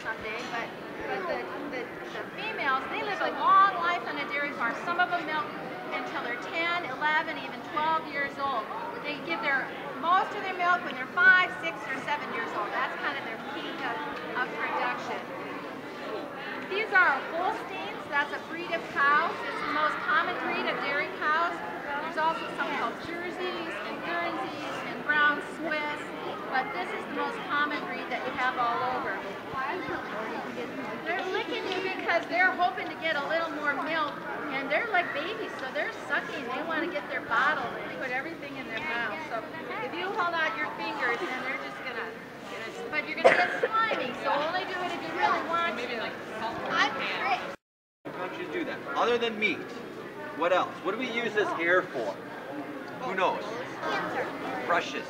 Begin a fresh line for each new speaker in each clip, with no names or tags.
someday, but the females, they live a long life on a dairy farm. Some of them milk until they're 10, 11, even 12 years old. They give most of their milk when they're 5, 6, or 7 years old. That's kind of their peak of production. These are Holsteins. That's a breed of cows. It's the most common breed of dairy cows. There's also some called Jerseys and Guernseys and Brown Swiss, but this is the most common breed that you have all over. They're licking you because they're hoping to get a little more milk, and they're like babies, so they're sucking. They want to get their bottle and put everything in their mouth. So if you hold out your fingers, then they're just gonna, but you're gonna get slimy. So only do it if you really want to. I'm tricked.
How don't you do that? Other than meat, what else? What do we use this hair for? Who knows? Brushes.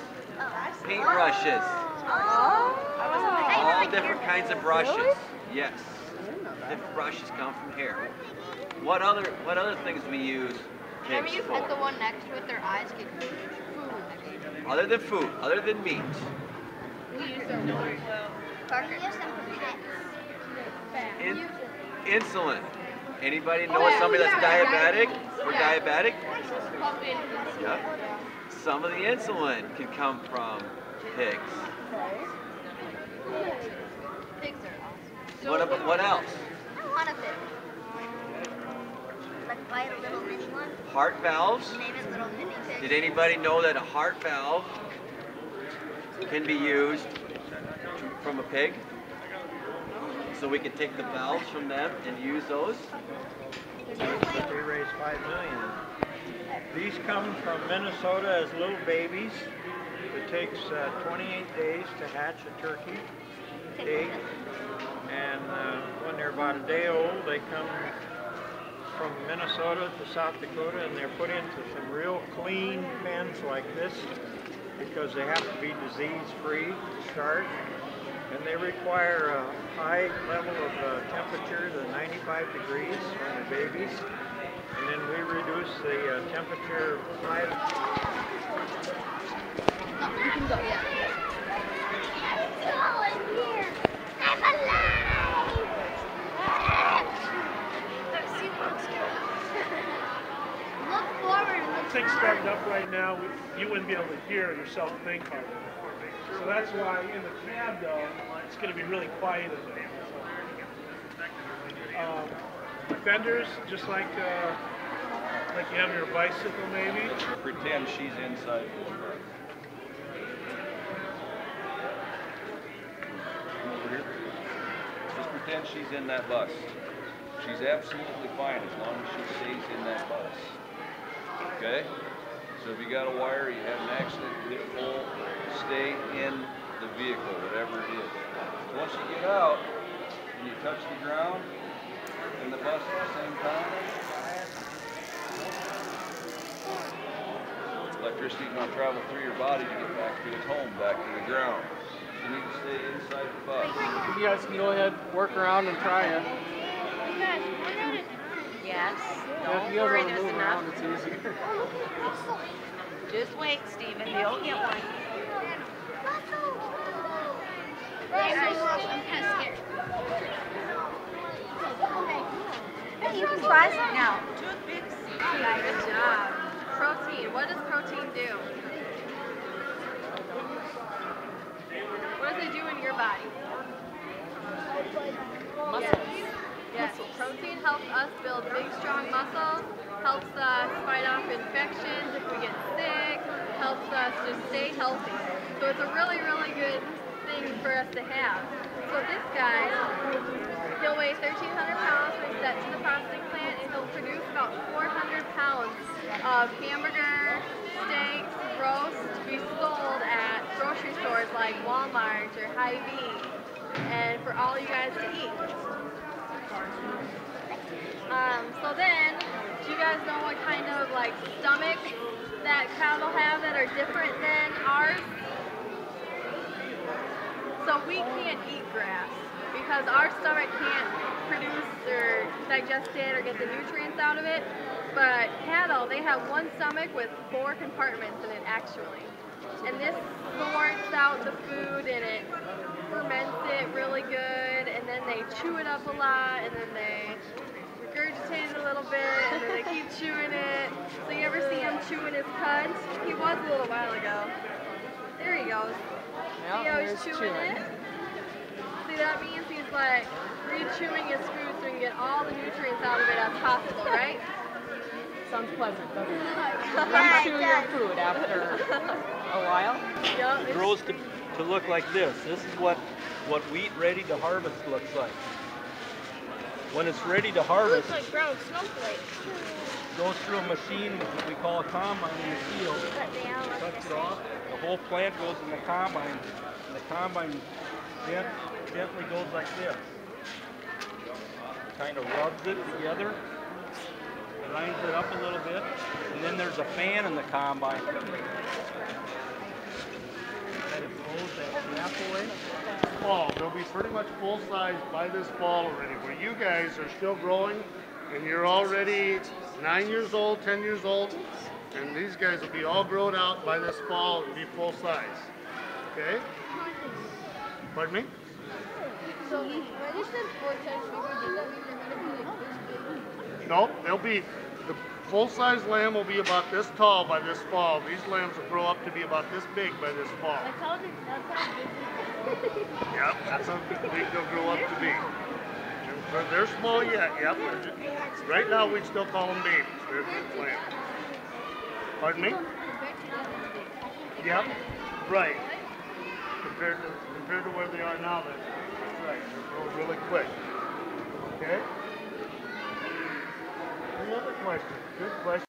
Paint brushes. All different kinds of brushes. Yes. Different brushes come from hair. What other things we use pigs
you
for?
pet the one next to it, their eyes get food.
Other than food, other than meat.
We use them for pets.
Insulin. Anybody know somebody that's diabetic or diabetic? Yeah. Some of the insulin can come from pigs.
Pigs are awesome.
What else?
I want a pig. Like buy a little mini one.
Heart valves.
Name it little mini pig.
Did anybody know that a heart valve can be used from a pig? So we can take the valves from them and use those?
They raise 5 million. These come from Minnesota as little babies. It takes 28 days to hatch a turkey egg. And when they're about a day old, they come from Minnesota to South Dakota, and they're put into some real clean pens like this because they have to be disease-free to start. And they require a high level of temperature to 95 degrees when they're babies. And then we reduce the temperature 5.
You can go, yeah. I'm in here. I'm alive. Look forward.
Things starting up right now, you wouldn't be able to hear yourself think hard. So that's why in the cab, though, it's going to be really quiet in there. Fenders, just like you have your bicycle, maybe.
Pretend she's inside. Over here. Just pretend she's in that bus. She's absolutely fine as long as she stays in that bus. Okay? So if you got a wire, you have an accident, hit a pole, stay in the vehicle, whatever it is. So once you get out and you touch the ground and the bus at the same time, electricity's going to travel through your body to get back to its home, back to the ground. You need to stay inside the bus.
You guys can go ahead, work around and try it.
Yes.
Don't worry, there's enough. It's easier.
Just wait, Stephen. You'll get one.
I'm kind of scared. Hey, you can try some
Now, toothpicks. Good job. Protein. What does protein do? What does it do in your body? Muscles. Yes. Protein helps us build big, strong muscles, helps us fight off infections if we get sick, helps us just stay healthy. So it's a really, really good thing for us to have. So this guy, he'll weigh 1,300 pounds when he's sent to the processing plant, and he'll produce about 400 pounds of hamburger, steaks, roast to be sold at grocery stores like Walmart or Hy-Vee, and for all you guys to eat. So then, do you guys know what kind of like stomach that cattle have that are different than ours? So we can't eat grass because our stomach can't produce or digest it or get the nutrients out of it. But cattle, they have one stomach with 4 compartments in it actually. And this sorts out the food and it ferments it really good, and then they chew it up a lot, and then they regurgitate it a little bit, and then they keep chewing it. So you ever see him chewing his cunt? He was a little while ago. There he goes. See how he's chewing it? See, that means he's like re-chewing his food so he can get all the nutrients out of it as possible, right?
Sounds pleasant, doesn't it?
Yeah,
You chew
it
your
does.
food after a while.
Yep,
It grows to look like this. This is what wheat ready to harvest looks like. When it's ready to harvest,
Looks like brown snowflakes.
it goes through a machine that we call a combine in the field.
But they all look
Cuts
the
it
same.
off. The whole plant goes in the combine. And the combine gently goes like this. Kind of rubs it together, grinds it up a little bit, and then there's a fan in the combine. Kind of blows that sap away.
Fall. They'll be pretty much full size by this fall already, where you guys are still growing and you're already 9 years old, 10 years old, and these guys will be all grown out by this fall and be full size. Okay? Pardon me?
So when you said 4 times bigger, does that mean they're going to be like this big?
No, they'll be, the full-size lamb will be about this tall by this fall. These lambs will grow up to be about this big by this fall.
That's how big
Yep, that's how big they'll grow up to be. They're small yet, yep. Right now, we'd still call them babies. They're lambs. Pardon me? Yep, right. Compared to where they are now, that's right. They're growing really quick. Okay? Any other questions? Good question.